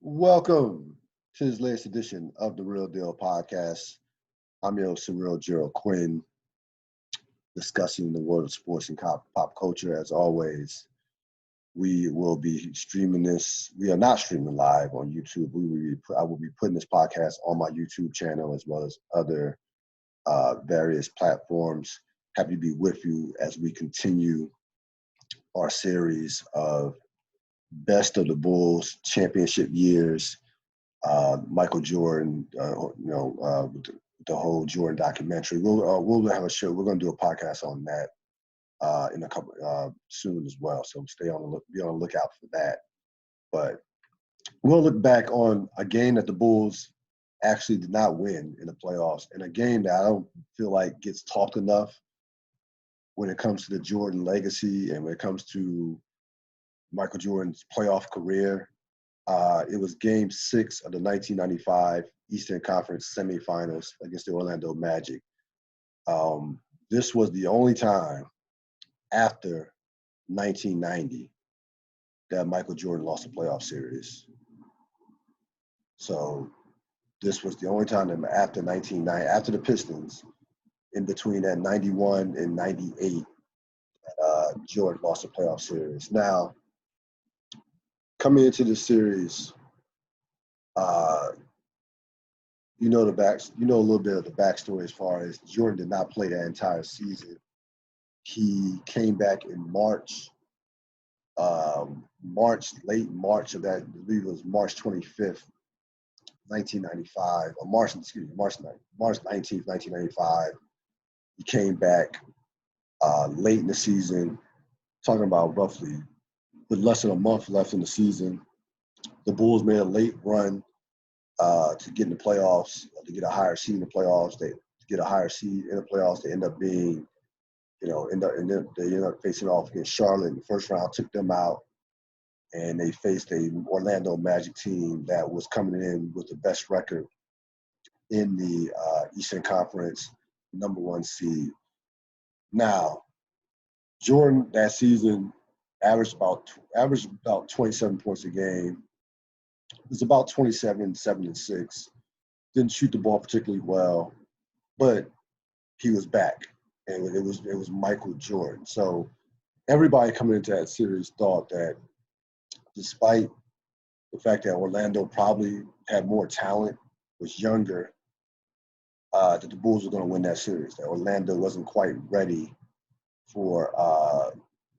Welcome to this latest edition of the Real Deal podcast. I'm your Cyril, Gerald-Quinn, discussing the world of sports and pop culture. As always, we will be streaming this. We are not streaming live on YouTube. I will be putting this podcast on my YouTube channel as well as other various platforms. Happy to be with you as we continue our series of best of the Bulls championship years. Michael Jordan, with the whole Jordan documentary. We'll have a show. We're going to do a podcast on that in a couple soon as well. So be on the lookout for that. But we'll look back on a game that the Bulls actually did not win in the playoffs, and a game that I don't feel like gets talked enough when it comes to the Jordan legacy and when it comes to Michael Jordan's playoff career. It was Game 6 of the 1995 Eastern Conference semifinals against the Orlando Magic. This was the only time after 1990 that Michael Jordan lost a playoff series. So this was the only time that after 1990, after the Pistons, in between that 91 and 98, Jordan lost a playoff series. Now, coming into the series, you know a little bit of the backstory as far as Jordan did not play that entire season. He came back in March, late March of that, I believe it was March 25th, 1995, or March 19th, 1995. He came back late in the season, talking about roughly with less than a month left in the season. The Bulls made a late run to get in the playoffs, to get a higher seed in the playoffs. They end up being, they end up facing off against Charlotte in the first round, took them out, and they faced a Orlando Magic team that was coming in with the best record in the Eastern Conference, number one seed. Now, Jordan that season averaged about 27 points a game. It was about 27, 7, and 6. Didn't shoot the ball particularly well, but he was back, and it was Michael Jordan. So everybody coming into that series thought that, despite the fact that Orlando probably had more talent, was younger, that the Bulls were going to win that series. That Orlando wasn't quite ready for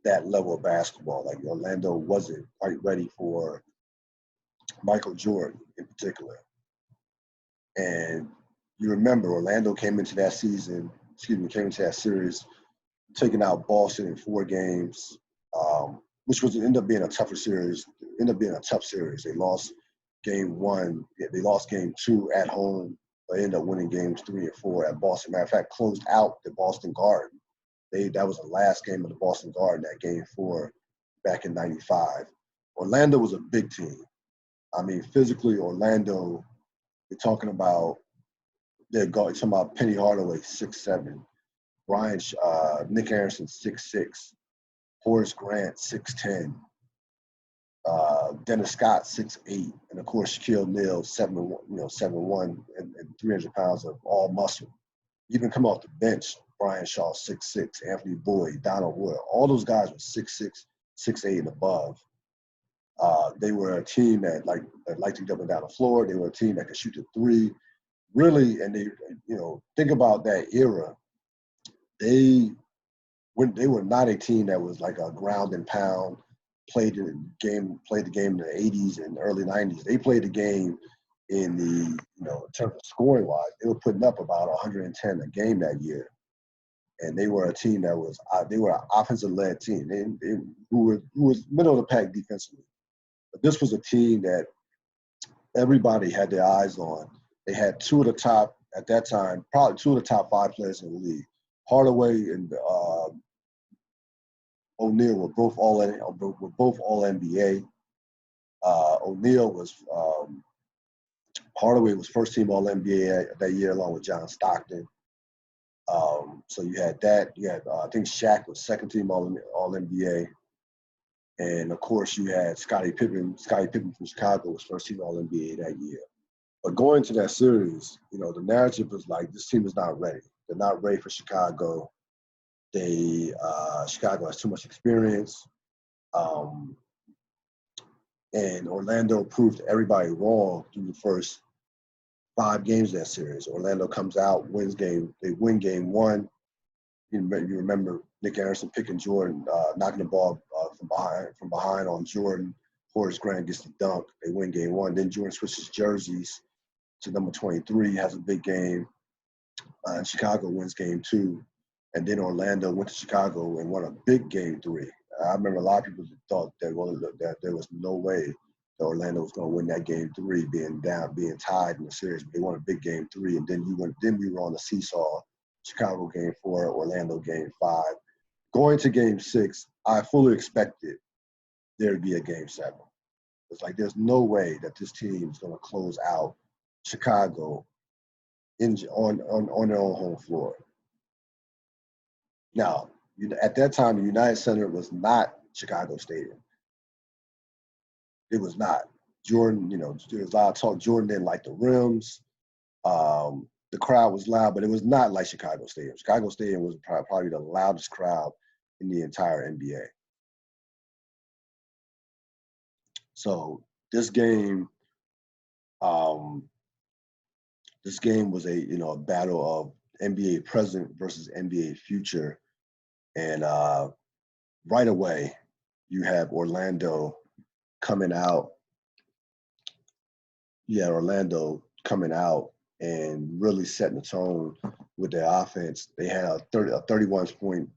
that level of basketball. Like, Orlando wasn't quite ready for Michael Jordan in particular. And you remember Orlando came into that series taking out Boston in 4 games, which ended up being a tough series. They lost game 1. They lost game 2 at home, but ended up winning games 3 and 4 at Boston. Matter of fact, closed out the Boston Garden. That was the last game of the Boston Garden, that game 4 back in 95. Orlando was a big team. I mean, physically, Orlando, you're talking about Penny Hardaway, 6'7", Nick Anderson, 6'6", Horace Grant, 6'10", Dennis Scott, 6'8", and of course Shaquille O'Neal, 7'1", and 300 pounds of all muscle. Even come off the bench, Brian Shaw, 6'6", Anthony Boyd, Donald Wood, all those guys were 6'6", 6'8", and above. They were a team that liked to get up and down the floor. They were a team that could shoot the 3. Really, and think about that era. They were not a team that was like a ground and pound, played the game in the 80s and early 90s. They played the game in terms of scoring wise. They were putting up about 110 a game that year. And they were a team that was they were an offensive led team. Who was middle of the pack defensively. But this was a team that everybody had their eyes on. They had 2 of the top, at that time, probably 2 of the top 5 players in the league. Hardaway and O'Neal were both all NBA. O'Neal was Hardaway was first team All NBA that year, along with John Stockton. So you had that. You had I think Shaq was second team All NBA. And of course, you had Scottie Pippen. Scottie Pippen from Chicago was first team All NBA that year. But going to that series, the narrative was like, this team is not ready. They're not ready for Chicago. Chicago has too much experience. And Orlando proved everybody wrong through the first 5 games of that series. Orlando comes out, they win game 1. You remember Nick Anderson picking Jordan, knocking the ball from behind on Jordan. Horace Grant gets the dunk. They win game 1. Then Jordan switches jerseys to number 23, has a big game. And Chicago wins game 2. And then Orlando went to Chicago and won a big game 3. I remember a lot of people thought that there was no way that Orlando was going to win that game 3, being tied in the series. But they won a big game 3, and then we were on the seesaw. Chicago game 4, Orlando game 5. Going to game 6, I fully expected there to be a game 7. It's like there's no way that this team is going to close out Chicago on their own home floor. Now, at that time, the United Center was not Chicago Stadium. It was not. Jordan, there was a lot of talk. Jordan didn't like the rims. The crowd was loud, but it was not like Chicago Stadium. Chicago Stadium was probably the loudest crowd in the entire NBA. So this game was a battle of NBA present versus NBA future, and right away you have Orlando coming out. Yeah, Orlando coming out and really setting the tone with their offense. They had a 9-point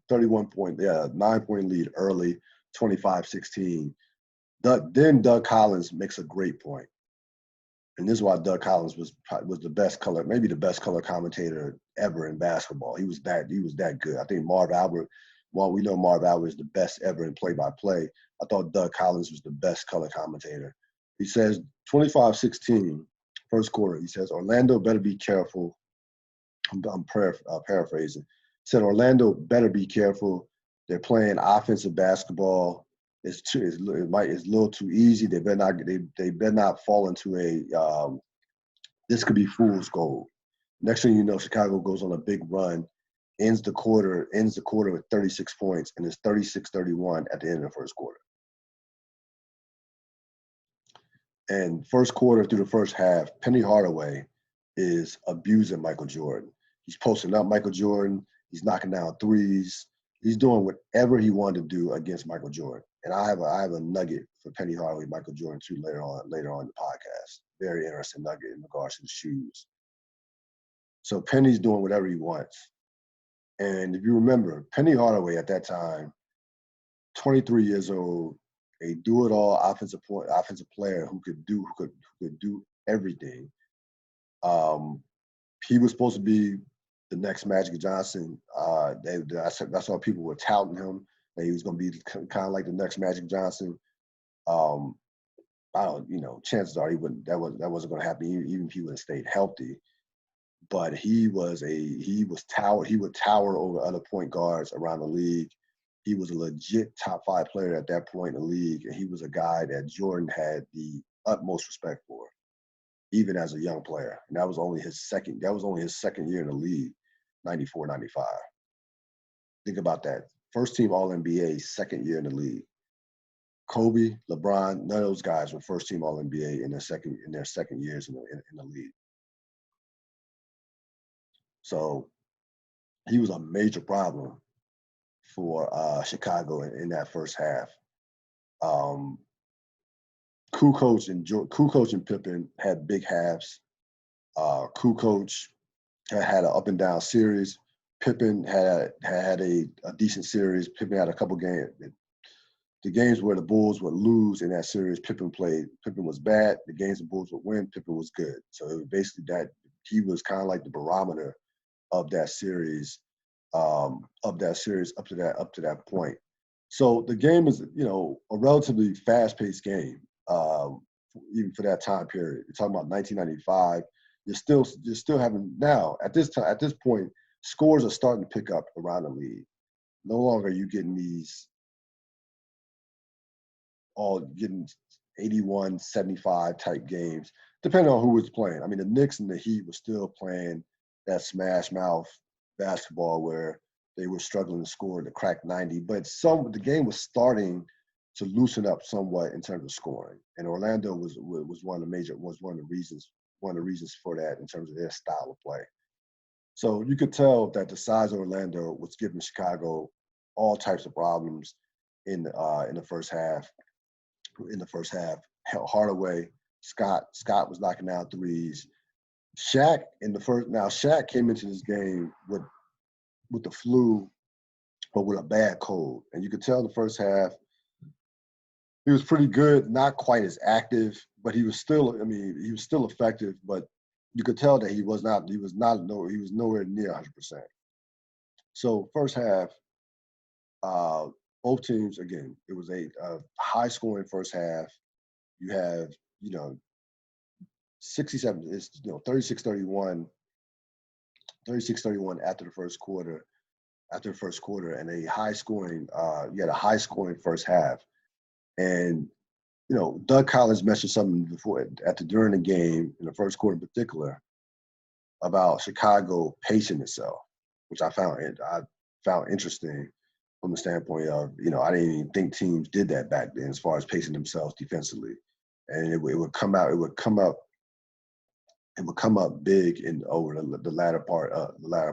lead early, 25-16. Then Doug Collins makes a great point. And this is why Doug Collins was the best color, maybe the best color commentator ever in basketball. He was that good. I think Marv Albert, while we know Marv Albert is the best ever in play-by-play, I thought Doug Collins was the best color commentator. He says 25-16, first quarter. He says Orlando better be careful. I'm paraphrasing. He said Orlando better be careful. They're playing offensive basketball. It's a little too easy. They better not fall into a this could be fool's gold. Next thing you know, Chicago goes on a big run, ends the quarter with 36 points, and it's 36-31 at the end of the first quarter. And first quarter through the first half, Penny Hardaway is abusing Michael Jordan. He's posting up Michael Jordan. He's knocking down threes. He's doing whatever he wanted to do against Michael Jordan. And I have a nugget for Penny Hardaway, Michael Jordan too later on in the podcast. Very interesting nugget in regards to the shoes. So Penny's doing whatever he wants. And if you remember, Penny Hardaway at that time, 23 years old, a do-it-all offensive player who could do everything. He was supposed to be the next Magic Johnson. That's why people were touting him, that he was going to be kind of like the next Magic Johnson. Chances are that wasn't going to happen, even if he would have stayed healthy. But he would tower over other point guards around the league. He was a legit top 5 player at that point in the league, and he was a guy that Jordan had the utmost respect for, even as a young player. And that was only his second year in the league, 94, 95. Think about that. First team All-NBA, second year in the league. Kobe, LeBron, none of those guys were first team All-NBA in their second years in the league. So he was a major problem for Chicago in that first half. Kukoc and Pippen had big halves. Kukoc had an up and down series. Pippen had a decent series. Pippen had a couple games. The games where the Bulls would lose in that series, Pippen was bad. The games the Bulls would win, Pippen was good. So it was basically that he was kind of like the barometer of that series, up to that point. So the game is, a relatively fast-paced game, even for that time period. You're talking about 1995. You're still having now at this point, scores are starting to pick up around the league. No longer are you getting these all getting 81, 75 type games, depending on who was playing. I mean, the Knicks and the Heat were still playing that smash mouth basketball where they were struggling to score to crack 90, but the game was starting to loosen up somewhat in terms of scoring. And Orlando was one of the reasons for that in terms of their style of play. So you could tell that the size of Orlando was giving Chicago all types of problems in the first half. In the first half, Hardaway, Scott was knocking down threes. Shaq came into this game with the flu, but with a bad cold, and you could tell the first half he was pretty good, not quite as active, but he was still effective, but you could tell that he was nowhere near 100%. So first half, both teams, again, it was a high scoring first half. You have, 67, it's 36-31 after the first quarter, and a high scoring, you had a high scoring first half. And Doug Collins mentioned something during the game in the first quarter in particular about Chicago pacing itself, which I found interesting from the standpoint of, I didn't even think teams did that back then as far as pacing themselves defensively. And it would come up big in over the latter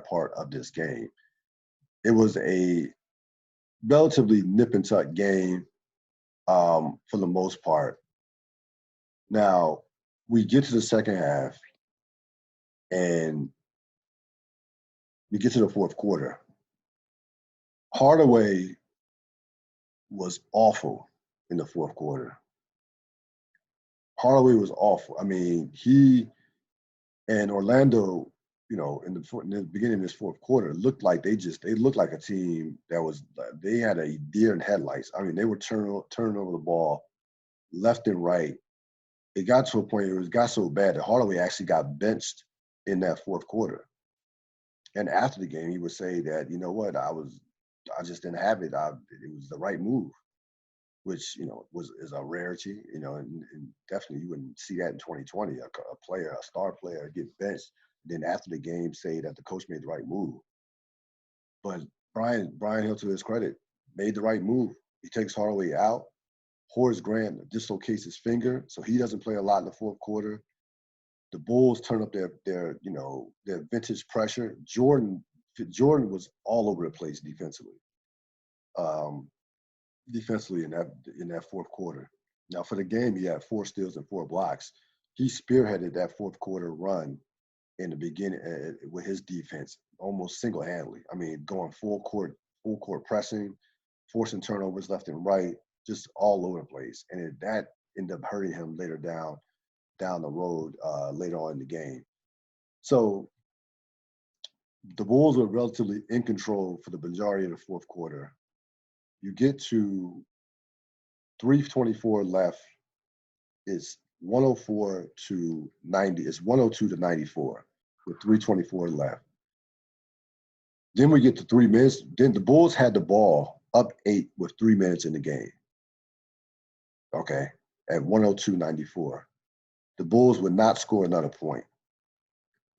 part of this game. It was a relatively nip and tuck game for the most part. Now we get to the second half and we get to the fourth quarter. Hardaway was awful in the fourth quarter. Hardaway was awful. I mean, he and Orlando, in the beginning of this fourth quarter, looked like they looked like a team they had a deer in headlights. I mean, they were turning over the ball left and right. It got to a point where it got so bad that Hardaway actually got benched in that fourth quarter. And after the game, he would say that, you know what, I just didn't have it. It was the right move, which, is a rarity, and definitely you wouldn't see that in 2020, a star player get benched, then after the game say that the coach made the right move. But Brian Hill, to his credit, made the right move. He takes Hardaway out. Horace Grant dislocates his finger, so he doesn't play a lot in the fourth quarter. The Bulls turn up their vintage pressure. Jordan was all over the place defensively. In that fourth quarter. Now for the game, he had 4 steals and 4 blocks. He spearheaded that fourth quarter run in the beginning with his defense almost single-handedly. I mean, going full court pressing, forcing turnovers left and right, just all over the place. And that ended up hurting him later down the road later on in the game. So the Bulls were relatively in control for the majority of the fourth quarter. You get to 3:24 left. It's 104 to 90. It's 102 to 94 with 3:24 left. Then we get to 3 minutes. Then the Bulls had the ball up 8 with 3 minutes in the game. Okay, at 102-94. The Bulls would not score another point.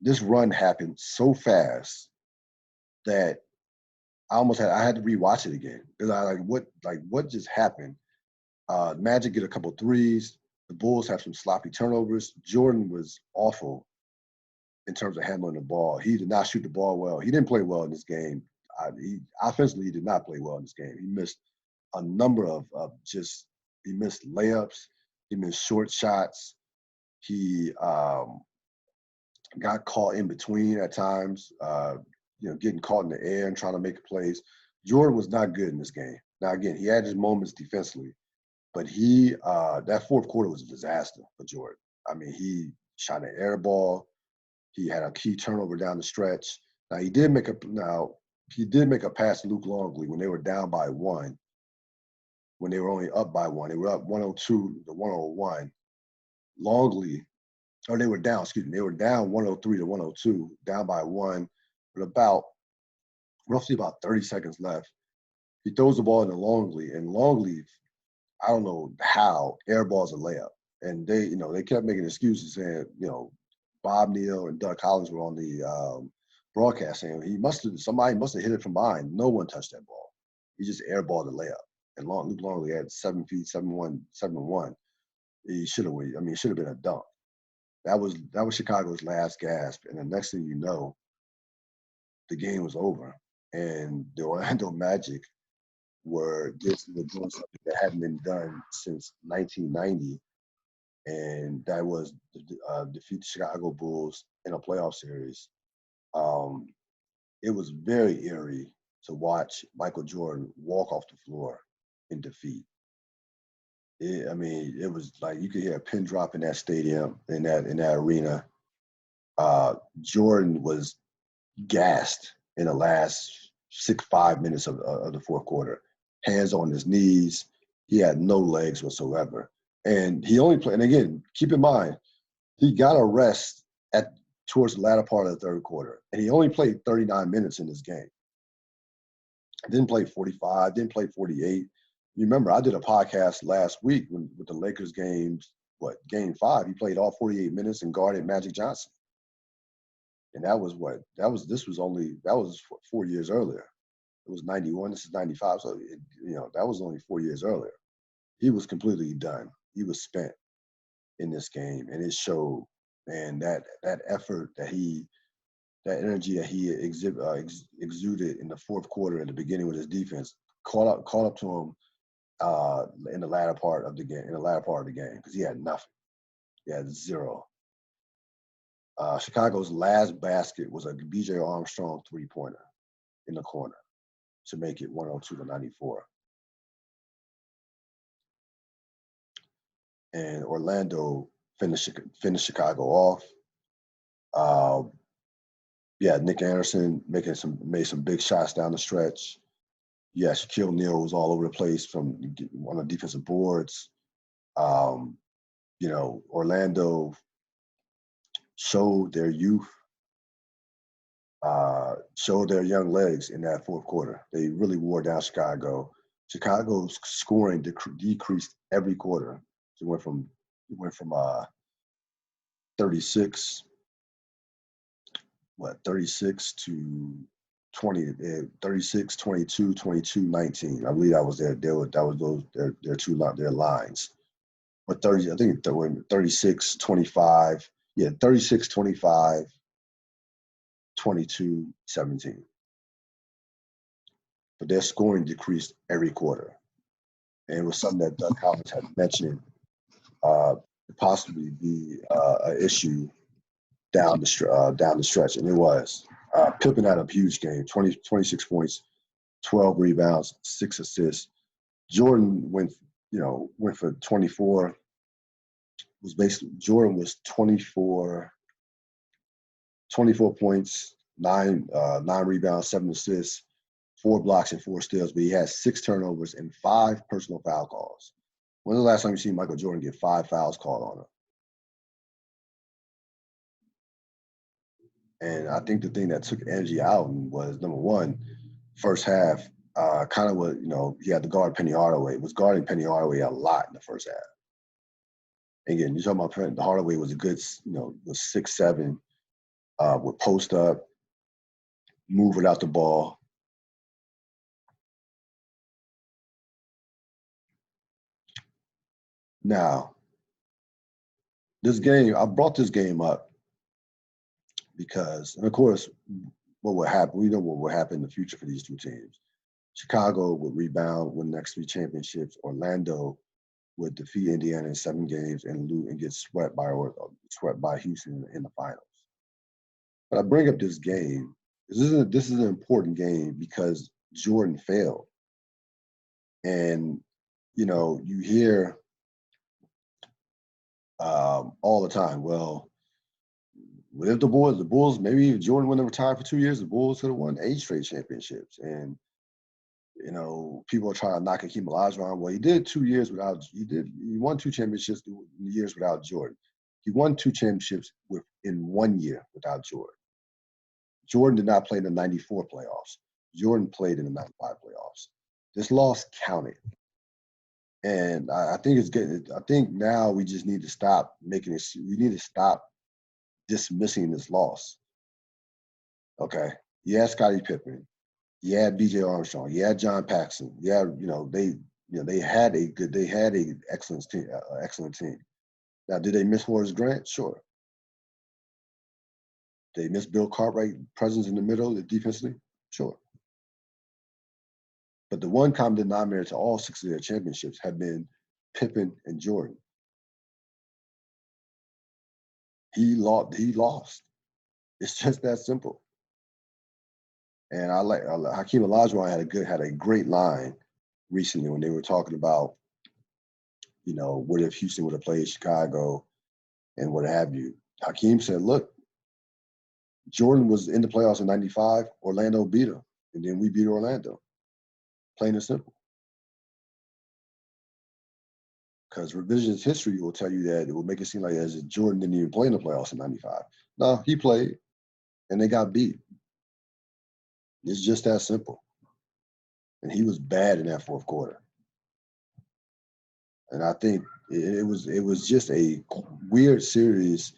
This run happened so fast that I had to rewatch it again because what just happened? Magic get a couple threes. The Bulls have some sloppy turnovers. Jordan was awful in terms of handling the ball. He did not shoot the ball well. He didn't play well in this game. Offensively, he did not play well in this game. He missed a number he missed layups. He missed short shots. He got caught in between at times, getting caught in the air and trying to make plays. Jordan was not good in this game. Now, again, he had his moments defensively, but that fourth quarter was a disaster for Jordan. I mean, he shot an air ball. He had a key turnover down the stretch. Now, he did make a pass to Luke Longley when they were down by 1. When they were only up by 1, they were up 102 to 101. They were down 103 to 102, down by 1, with roughly about 30 seconds left. He throws the ball into Longley, and Longley I don't know how, airballs a layup. And they kept making excuses saying, Bob Neal and Doug Collins were on the broadcast saying somebody must have hit it from behind. No one touched that ball. He just airballed the layup. And Luke Longley had 7 feet, 7'1", 7'1". He should have. I mean, it should have been a dunk. That was Chicago's last gasp. And the next thing you know, the game was over. And the Orlando Magic were doing something that hadn't been done since 1990, and that was defeat the Chicago Bulls in a playoff series. It was very eerie to watch Michael Jordan walk off the floor in defeat. It was like you could hear a pin drop in that stadium, in that arena. Jordan was gassed in the last 5 minutes of the fourth quarter. Hands on his knees. He had no legs whatsoever. And he only played, and again, keep in mind, he got a rest towards the latter part of the third quarter. And he only played 39 minutes in this game. Didn't play 45, didn't play 48. You remember, I did a podcast last week with the Lakers games, game 5. He played all 48 minutes and guarded Magic Johnson. And that was 4 years earlier. It was 91, this is 95. So, that was only 4 years earlier. He was completely done. He was spent in this game. And it showed, man, that effort that energy that he exuded in the fourth quarter at the beginning with his defense caught up to him in the latter part of the game, because he had nothing. He had zero. Chicago's last basket was a B.J. Armstrong three-pointer in the corner to make it 102-94. And Orlando finished Chicago off. Nick Anderson made some big shots down the stretch. Yeah, Shaquille O'Neal was all over the place on the defensive boards. Orlando showed their youth, showed their young legs in that fourth quarter. They really wore down Chicago. Chicago's scoring decreased every quarter. It went from 36 to 20, 36, 22, 22, 19. I believe that was their lines. But 30, I think 36, 25. Yeah, 36, 25, 22, 17. But their scoring decreased every quarter. And it was something that Doug Collins had mentioned possibly be an issue down the stretch, and it was. Pippen had a huge game, 26 points, 12 rebounds, 6 assists. Jordan went for 24. Jordan was 24 points, 9 rebounds, 7 assists, 4 blocks and 4 steals, but he had 6 turnovers and 5 personal foul calls. When's the last time you seen Michael Jordan get 5 fouls called on him? And I think the thing that took energy out was, number one, first half, kind of what, he had to guard Penny Hardaway. Was guarding Penny Hardaway a lot in the first half. Again, you're talking about Hardaway was a good, was 6'7", would post up, move without the ball. Now, this game, I brought this game up because, and of course, what would happen, we know what would happen in the future for these two teams. Chicago would rebound, win the next 3 championships. Orlando would defeat Indiana in 7 games and lose and get swept by Houston in the finals. But I bring up this game. This is an important game because Jordan failed. And, you hear all the time, well, if the Bulls, maybe if Jordan wouldn't have retired for 2 years, the Bulls could have won 8 straight championships. And, people are trying to knock Hakeem Olajuwon. Well, he did 2 years he won 2 championships years without Jordan. He won 2 championships in 1 year without Jordan. Jordan did not play in the 94 playoffs. Jordan played in the 95 playoffs. This loss counted. And I think it's good. I think now we just need to stop making it. We need to stop dismissing this loss. Okay. You had Scottie Pippen. You had B.J. Armstrong. You had John Paxson. You had, they had a excellent team. Now, did they miss Horace Grant? Sure. Did they miss Bill Cartwright presence in the middle defensively? Sure. But the one common denominator to all 6 of their championships have been Pippen and Jordan. He lost. It's just that simple. And I like Hakeem Olajuwon had a great line recently when they were talking about, what if Houston would have played Chicago and what have you. Hakeem said, look, Jordan was in the playoffs in '95. Orlando beat him, and then we beat Orlando. Plain and simple. Because revisionist history will tell you that it will make it seem like as if Jordan didn't even play in the playoffs in '95. No, he played, and they got beat. It's just that simple. And he was bad in that fourth quarter. And I think it was just a weird series.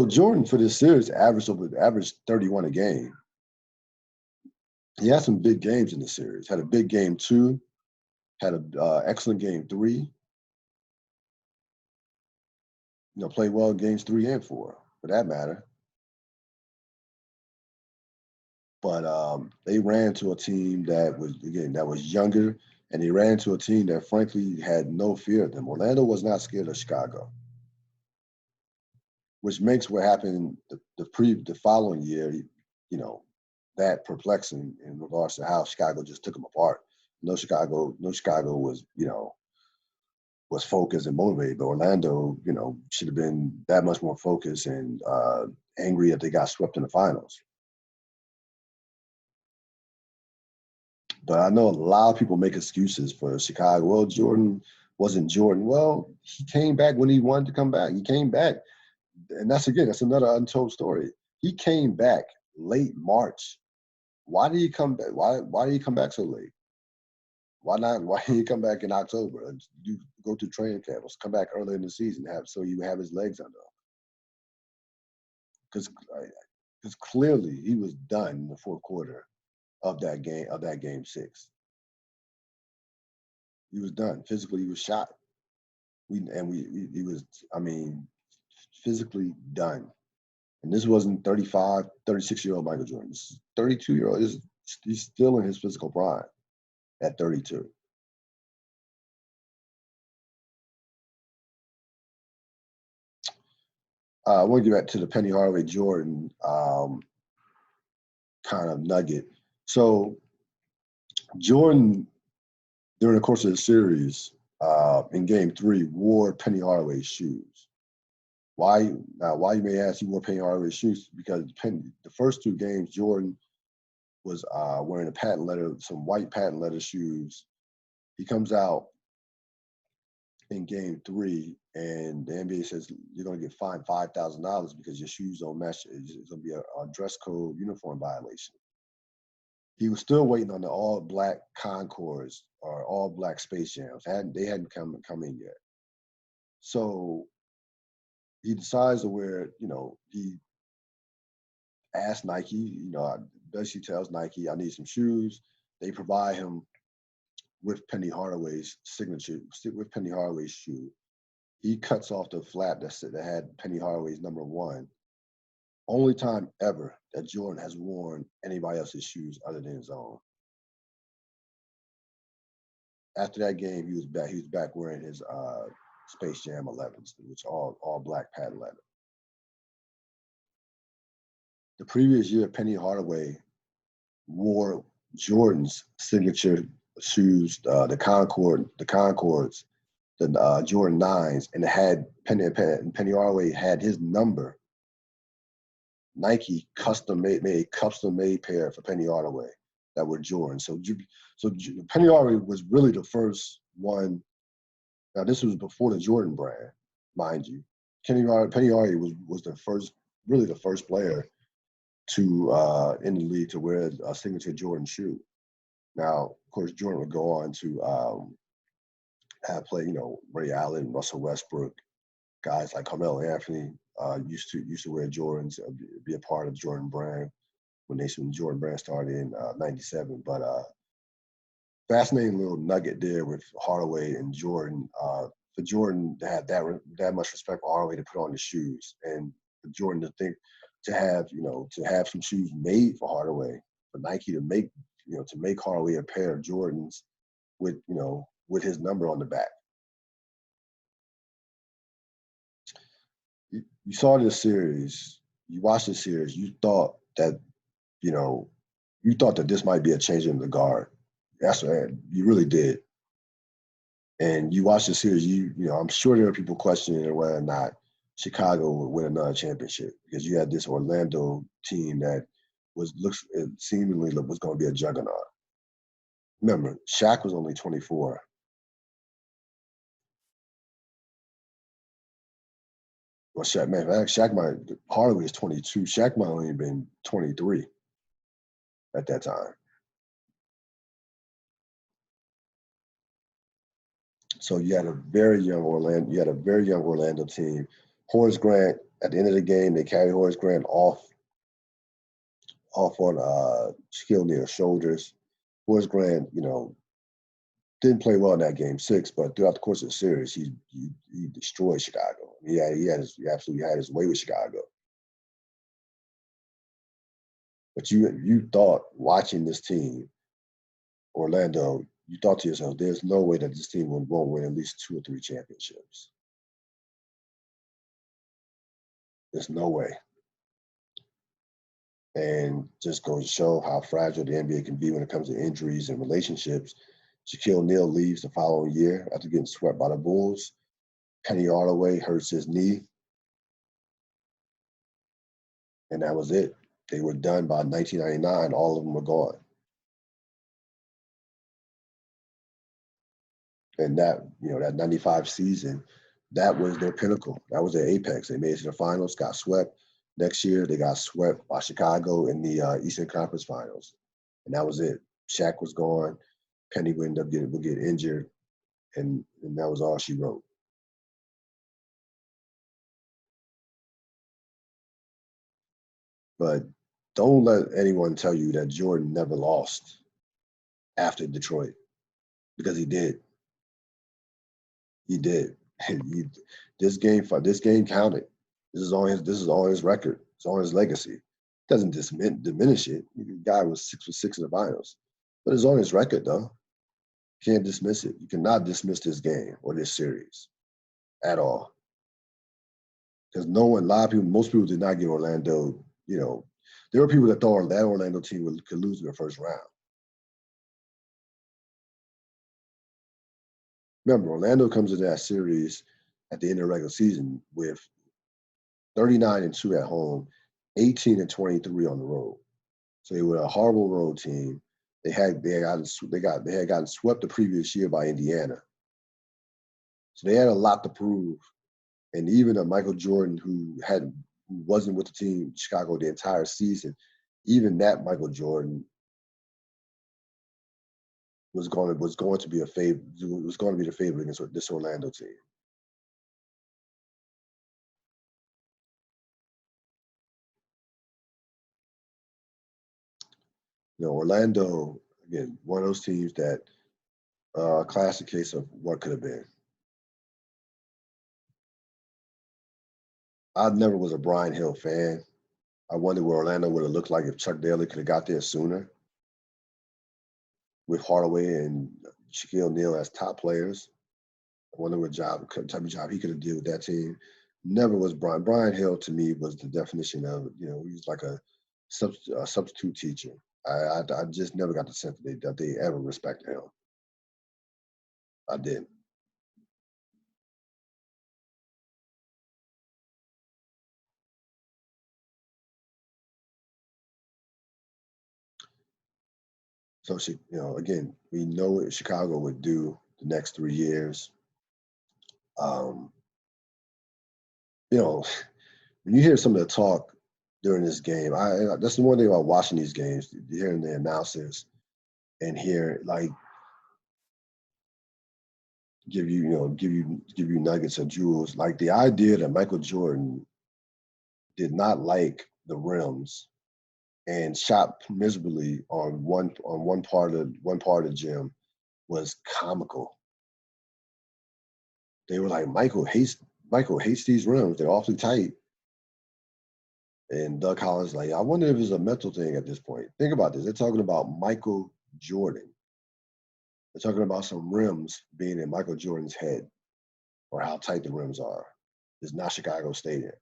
Jordan for this series averaged 31 a game. He had some big games in the series. Had a big game 2, had an excellent game 3. Played well in games 3 and 4, for that matter. But they ran to a team that was younger, and they ran to a team that frankly had no fear of them. Orlando was not scared of Chicago, which makes what happened the following year, that perplexing in regards to how Chicago just took them apart. No Chicago was focused and motivated, but Orlando, should have been that much more focused and angry that they got swept in the finals. But I know a lot of people make excuses for Chicago. Well, Jordan wasn't Jordan. Well, he came back when he wanted to come back. He came back, and that's another untold story. He came back late March. Why did he come back? Why did he come back so late? Why not? Why didn't he come back in October? You go to training camp. Let's come back early in the season, so you have his legs under him. Because clearly he was done in the fourth quarter of that game 6. He was done. Physically, he was shot. He was, physically done. And this wasn't 35, 36-year-old Michael Jordan. This is 32-year-old. He's still in his physical prime at 32. I want to get back to the Penny Hardaway Jordan kind of nugget. So Jordan, during the course of the series, in Game 3, wore Penny Hardaway's shoes. Why you may ask, he wore Penny Hardaway's shoes because the first 2 games, Jordan was wearing some white patent leather shoes. He comes out in Game 3, and the NBA says you're going to get fined $5,000 because your shoes don't match. It's going to be a dress code uniform violation. He was still waiting on the all-black Concords or all-black Space Jams. They hadn't come in yet. So he decides to wear, he asked Nike, basically tells Nike, I need some shoes. They provide him with Penny Hardaway's signature, with Penny Hardaway's shoe. He cuts off the flap that had Penny Hardaway's number 1. Only time ever that Jordan has worn anybody else's shoes other than his own. After that game, he was back wearing his Space Jam 11s, which all black patent leather. The previous year, Penny Hardaway wore Jordan's signature shoes, the Concords, the Jordan 9s, and it had Penny Hardaway had his number. Nike made a custom made pair for Penny Hardaway that were Jordan. So Penny Hardaway was really the first one. Now this was before the Jordan brand, mind you. Penny Hardaway was the first player to in the league to wear a signature Jordan shoe. Now, of course, Jordan would go on to had played, Ray Allen, Russell Westbrook, guys like Carmelo Anthony used to wear Jordans, be a part of Jordan Brand when Jordan Brand started in '97. But fascinating little nugget there with Hardaway and Jordan. For Jordan to have that much respect for Hardaway to put on the shoes, and for Jordan to have some shoes made for Hardaway, for Nike to make Hardaway a pair of Jordans with his number on the back. You saw this series, you watched this series, you thought that this might be a change in the guard. That's right, you really did. And you watch the series, I'm sure there are people questioning whether or not Chicago would win another championship, because you had this Orlando team that seemingly was going to be a juggernaut. Remember, Shaq was only 24. Well, Hardaway was 22. Shaq might only have been 23 at that time. So you had a very young Orlando team. Horace Grant, at the end of the game, they carried Horace Grant off on Shaquille O'Neal's shoulders. Horace Grant, didn't play well in that game 6, but throughout the course of the series, he destroyed Chicago. He absolutely had his way with Chicago. But you thought, watching this team, Orlando, you thought to yourself, there's no way that this team won't win at least 2 or 3 championships. There's no way. And just goes to show how fragile the NBA can be when it comes to injuries and relationships. Shaquille O'Neal leaves the following year after getting swept by the Bulls. Penny Hardaway hurts his knee. And that was it. They were done by 1999. All of them were gone. And that 95 season, that was their pinnacle. That was their apex. They made it to the finals, got swept. Next year, they got swept by Chicago in the Eastern Conference Finals. And that was it. Shaq was gone. Penny would end up get injured. And that was all she wrote. But don't let anyone tell you that Jordan never lost after Detroit, because he did. He did. This game counted. This is on his record. It's on his legacy. It doesn't diminish it. The guy was 6 for 6 in the finals, but it's on his record though. You can't dismiss it. You cannot dismiss this game or this series at all. Because most people did not give Orlando. There were people that thought that Orlando team could lose in the first round. Remember, Orlando comes into that series at the end of the regular season with 39-2 at home, 18-23 on the road. So they were a horrible road team. They had gotten swept the previous year by Indiana. So they had a lot to prove. And even a Michael Jordan who wasn't with the team Chicago the entire season, even that Michael Jordan was going to be the favorite against this Orlando team. Orlando, again, one of those teams that classic case of what could have been. I never was a Brian Hill fan. I wonder what Orlando would have looked like if Chuck Daly could have got there sooner, with Hardaway and Shaquille O'Neal as top players. I wonder what type of job he could have did with that team. Never was Brian. Brian Hill, to me, was the definition of, he was like a substitute teacher. I just never got the sense that they ever respected him. I didn't. So again, we know what Chicago would do the next 3 years. When you hear some of the talk during this game, that's the one thing about watching these games, hearing the announcers and hear give you nuggets of jewels. Like the idea that Michael Jordan did not like the rims and shot miserably on one part of the gym was comical. They were like, Michael hates these rims. They're awfully tight. And Doug Collins like, I wonder if it's a mental thing at this point. Think about this. They're talking about Michael Jordan. They're talking about some rims being in Michael Jordan's head or how tight the rims are. It's not Chicago Stadium.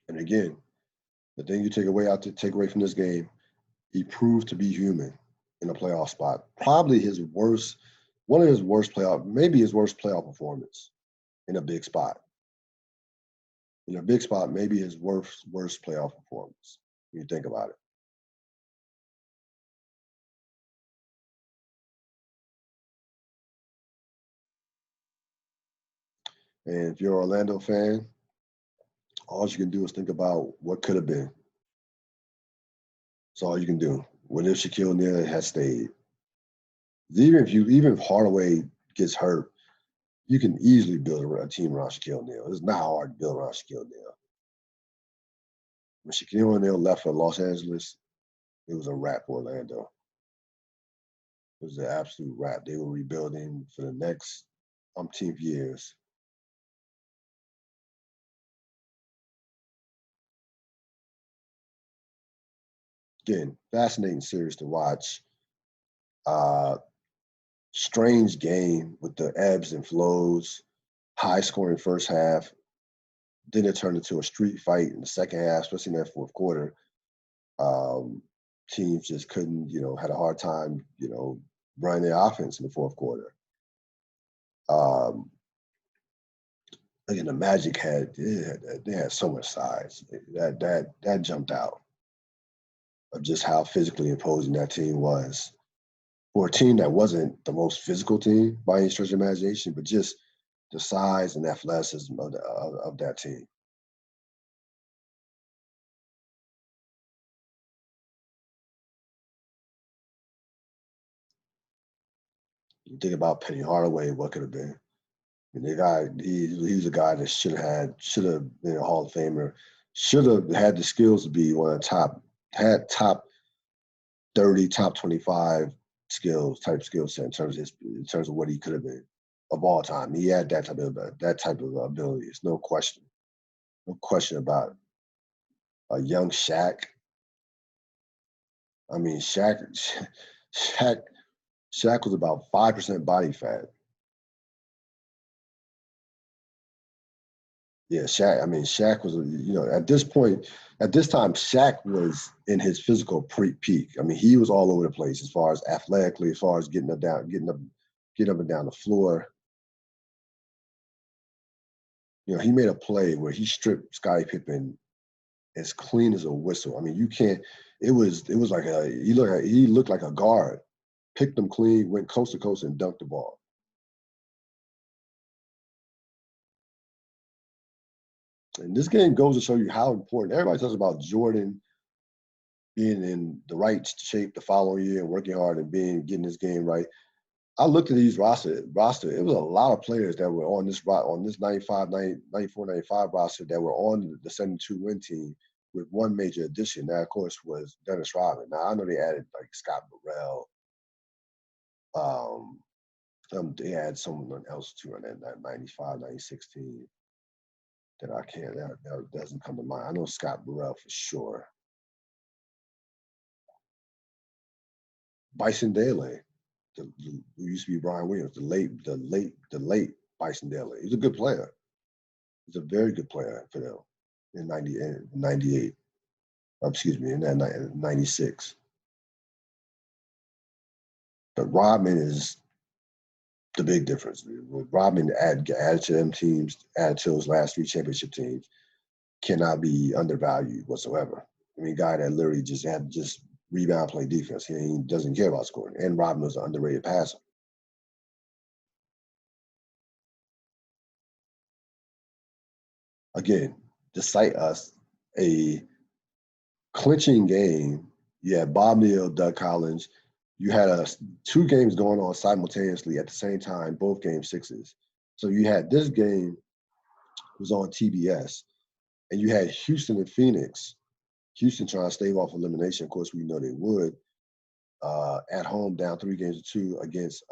And again, the thing you take away from this game, he proved to be human in a playoff spot. Probably one of his worst playoff, maybe his worst playoff performance in a big spot. In a big spot, maybe his worst playoff performance when you think about it. And if you're an Orlando fan, all you can do is think about what could have been. That's all you can do. What if Shaquille O'Neal had stayed? Even if Hardaway gets hurt, you can easily build a team around Shaquille O'Neal. It's not hard to build around Shaquille O'Neal. When Shaquille O'Neal left for Los Angeles, it was a wrap for Orlando. It was an absolute wrap. They were rebuilding for the next umpteenth years. Again, fascinating series to watch. Strange game with the ebbs and flows, high scoring first half. Then it turned into a street fight in the second half, especially in that fourth quarter. Teams just couldn't, had a hard time, running their offense in the fourth quarter. Again, the Magic they had so much size that jumped out of just how physically imposing that team was for a team that wasn't the most physical team by any stretch of imagination, but just the size and athleticism of that team. You think about Penny Hardaway, what could have been. I mean, he was a guy that should have been a Hall of Famer, should have had the skills to be one of the top 30, top 25 skill set in terms of what he could have been of all time. He had that type of ability. It's no question about it. A young Shaq. I mean, Shaq was about 5% body fat. Yeah, Shaq. I mean, Shaq was, at this time, Shaq was in his physical peak. I mean, he was all over the place as far as athletically, as far as getting up and down the floor. He made a play where he stripped Scottie Pippen as clean as a whistle. I mean, you can't. It was like he looked like a guard, picked him clean, went coast to coast and dunked the ball. And this game goes to show you how important. Everybody talks about Jordan being in the right shape the following year and working hard and getting this game right. I looked at these roster. It was a lot of players that were on this 94, 95 roster that were on the 72 win team with one major addition. That, of course, was Dennis Rodman. Now, I know they added like Scott Burrell. They had someone else too on that 95, 96 team that that doesn't come to mind. I know Scott Burrell for sure. Bison Dele, who used to be Brian Williams, the late Bison Dele. He's a good player. He's a very good player for them in 98. Excuse me, in that 96. But Rodman is the big difference. With Rodman added to them teams, added to those last three championship teams, cannot be undervalued whatsoever. I mean, a guy that literally just had rebound, play defense. He doesn't care about scoring. And Rodman was an underrated passer. Again, to cite us a clinching game. You had Bob Neal, Doug Collins. You had two games going on simultaneously at the same time, both game sixes. So you had this game was on TBS, and you had Houston and Phoenix. Houston trying to stave off elimination. Of course, we know they would. At home, down 3-2 against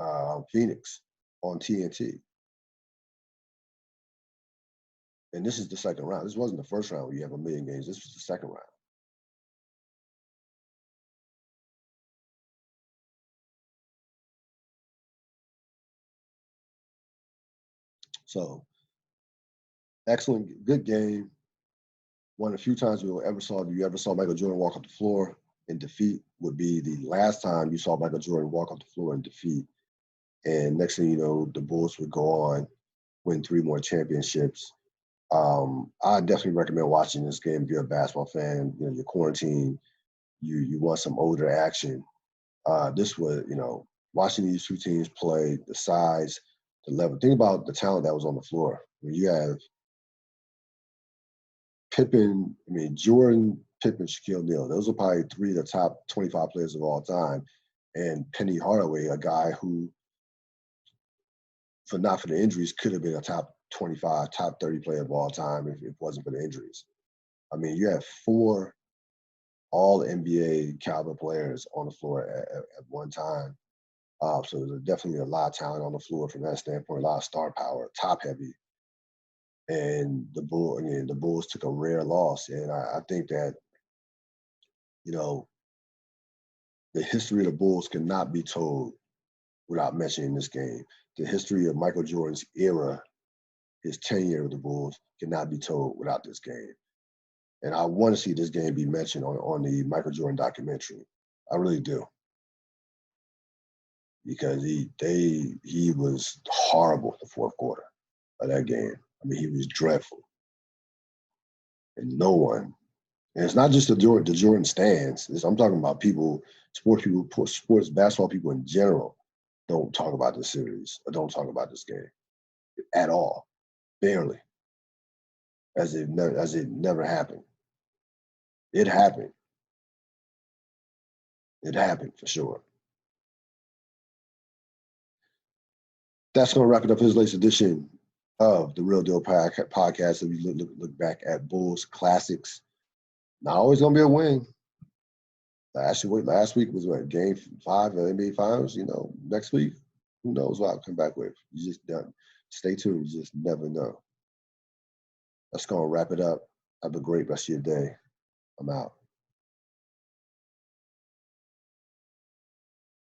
Phoenix on TNT. And this is the second round. This wasn't the first round where you have a million games. This was the second round. So, excellent, good game. One of the few times you ever saw Michael Jordan walk off the floor in defeat would be the last time you saw Michael Jordan walk off the floor in defeat. And next thing you know, the Bulls would go on, win 3 more championships. I definitely recommend watching this game if you're a basketball fan. You know, you're quarantined, you want some older action. This was, watching these two teams play, the size, the level. Think about the talent that was on the floor. When you have Pippen, Jordan, Pippen, Shaquille O'Neal. Those are probably 3 of the top 25 players of all time. And Penny Hardaway, a guy who, not for the injuries, could have been a top 25, top 30 player of all time if it wasn't for the injuries. You have 4 all NBA caliber players on the floor at one time. So there's definitely a lot of talent on the floor from that standpoint, a lot of star power, top heavy. And the Bulls took a rare loss. And I think that, the history of the Bulls cannot be told without mentioning this game. The history of Michael Jordan's era, his tenure with the Bulls, cannot be told without this game. And I want to see this game be mentioned on the Michael Jordan documentary. I really do. Because he was horrible in the fourth quarter of that game. He was dreadful. And no one, and it's not just the Jordan stands. I'm talking about sports basketball people in general don't talk about this series or don't talk about this game at all, barely, as it never happened. It happened. It happened for sure. That's going to wrap it up for this latest edition of the Real Deal podcast. As we look back at Bulls classics. Not always going to be a win. Last week was what, game 5 of the NBA Finals. Next week, who knows what I'll come back with. You just done. Stay tuned. You just never know. That's going to wrap it up. Have a great rest of your day. I'm out.